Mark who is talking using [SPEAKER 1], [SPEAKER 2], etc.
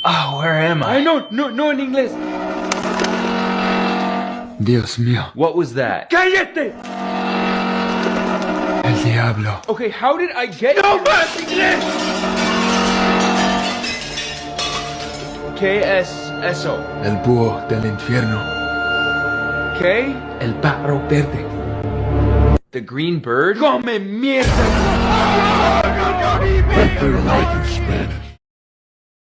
[SPEAKER 1] Ah, where am I?
[SPEAKER 2] No en inglés.
[SPEAKER 3] Dios mío,
[SPEAKER 1] What was that?
[SPEAKER 2] ¡Cállate!
[SPEAKER 3] el diablo.
[SPEAKER 2] Okay, how did I get... ¡No más inglés! ¿Qué es eso?
[SPEAKER 3] El búho del infierno.
[SPEAKER 2] ¿Qué?
[SPEAKER 3] El pájaro verde.
[SPEAKER 1] The green bird?
[SPEAKER 2] ¡Come mierda!
[SPEAKER 3] Prefer life in Spanish.